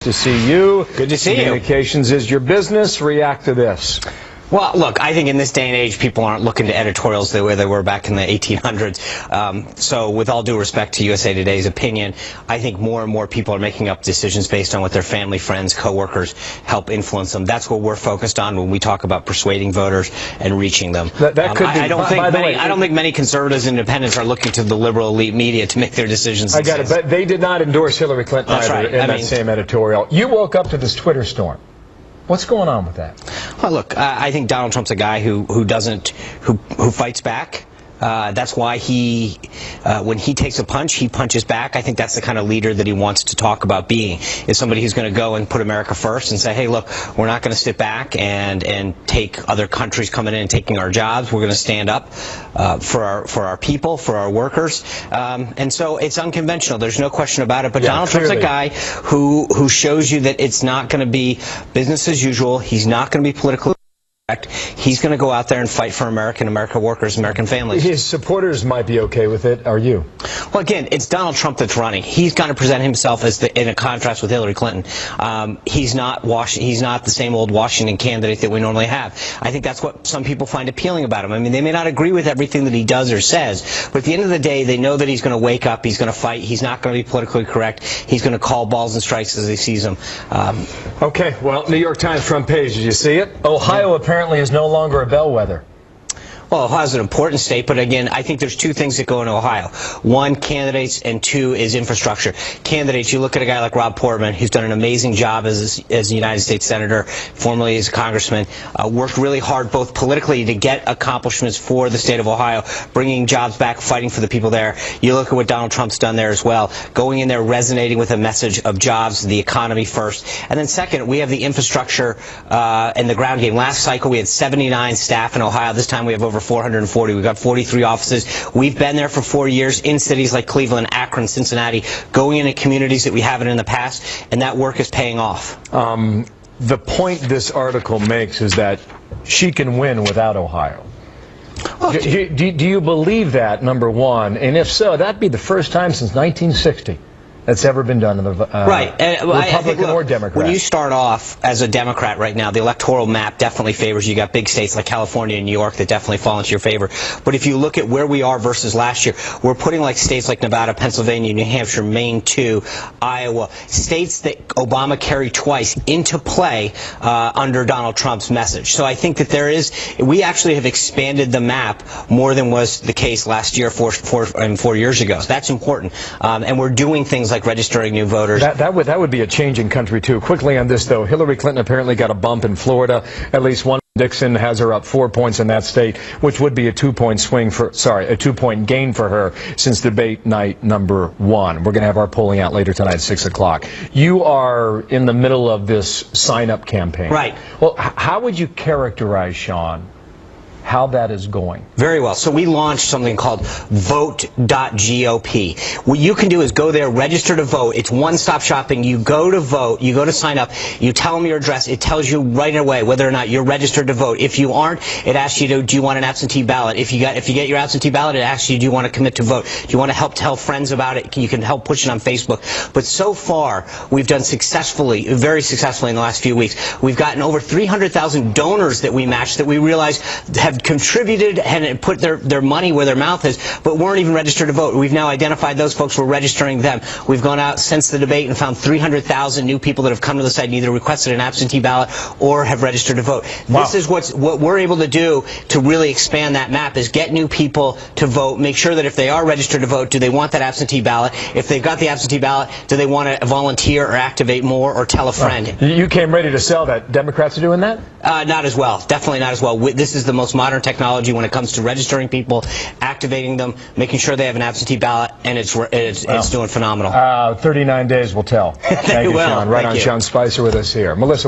To see you. Good to see you. Communications is your business. React to this. Well, look, I think in this day and age, people aren't looking to editorials the way they were back in the 1800s. So with all due respect to USA Today's opinion, I think more and more people are making up decisions based on what their family, friends, coworkers help influence them. That's what we're focused on when we talk about persuading voters and reaching them. That could be. I don't think many conservatives and independents are looking to the liberal elite media to make their decisions. I got it, but they did not endorse Hillary Clinton either in that same editorial. You woke up to this Twitter storm. What's going on with that? Well, look, I think Donald Trump's a guy who fights back. That's why when he takes a punch, he punches back. I think that's the kind of leader that he wants to talk about being, is somebody who's going to go and put America first and say, hey, look, we're not going to sit back and take other countries coming in and taking our jobs. We're going to stand up for our people, for our workers. And so it's unconventional. There's no question about it. But yeah, Donald Trump's a guy who shows you that it's not going to be business as usual. He's not going to be politically. He's going to go out there and fight for American workers, American families. His supporters might be okay with it. Are you? Well, again, it's Donald Trump that's running. He's going to present himself as in a contrast with Hillary Clinton. He's not the same old Washington candidate that we normally have. I think that's what some people find appealing about him. I mean, they may not agree with everything that he does or says, but at the end of the day, they know that he's going to wake up. He's going to fight. He's not going to be politically correct. He's going to call balls and strikes as he sees them. Okay. Well, New York Times front page. Did you see it? Ohio apparently is no longer a bellwether. Well, Ohio's an important state, but again, I think there's two things that go in Ohio. One, candidates, and two is infrastructure. Candidates, you look at a guy like Rob Portman, who's done an amazing job as a United States Senator, formerly as a congressman, worked really hard both politically to get accomplishments for the state of Ohio, bringing jobs back, fighting for the people there. You look at what Donald Trump's done there as well, going in there, resonating with a message of jobs, the economy first. And then second, we have the infrastructure and the ground game. Last cycle, we had 79 staff in Ohio. This time we have over 440. We've got 43 offices. We've been there for 4 years in cities like Cleveland, Akron, Cincinnati, going into communities that we haven't in the past, and that work is paying off. The point this article makes is that she can win without Ohio. Well, do you believe that, number one? And if so, that'd be the first time since 1960 that's ever been done in the Republican or Democrat. When you start off as a Democrat right now, the electoral map definitely favors you. You got big states like California and New York that definitely fall into your favor. But if you look at where we are versus last year, we're putting like states like Nevada, Pennsylvania, New Hampshire, Maine too, Iowa, states that Obama carried twice into play under Donald Trump's message. So I think that we actually have expanded the map more than was the case last year, 4 years ago. So that's important. And we're doing things like registering new voters. That would be a change in country too. Quickly on this though, Hillary Clinton apparently got a bump in Florida. At least one. Dixon has her up 4 points in that state, which would be a 2-point a 2-point gain for her since debate night number 1. We're going to have our polling out later tonight at 6 o'clock. You are in the middle of this sign-up campaign. Right. Well, how would you characterize, Sean, how that is going? Very well. So we launched something called vote.gop. What you can do is go there, register to vote. It's one-stop shopping. You go to vote, you go to sign up, you tell them your address. It tells you right away whether or not you're registered to vote. If you aren't, it asks you do you want an absentee ballot? If you get your absentee ballot, it asks you, do you want to commit to vote? Do you want to help tell friends about it? You can help push it on Facebook. But so far, we've done very successfully in the last few weeks. We've gotten over 300,000 donors that we matched that we realized have contributed and put their money where their mouth is, but weren't even registered to vote. We've now identified those folks. We're registering them. We've gone out since the debate and found 300,000 new people that have come to the site and either requested an absentee ballot or have registered to vote. Wow. This is what we're able to do to really expand that map, is get new people to vote, make sure that if they are registered to vote, do they want that absentee ballot? If they've got the absentee ballot, do they want to volunteer or activate more or tell a friend? You came ready to sell that. Democrats are doing that? Not as well. Definitely not as well. This is the most modern technology when it comes to registering people, activating them, making sure they have an absentee ballot, and it's doing phenomenal. 39 days will tell. Thank you, Sean. Right on, Sean Spicer with us here. Melissa.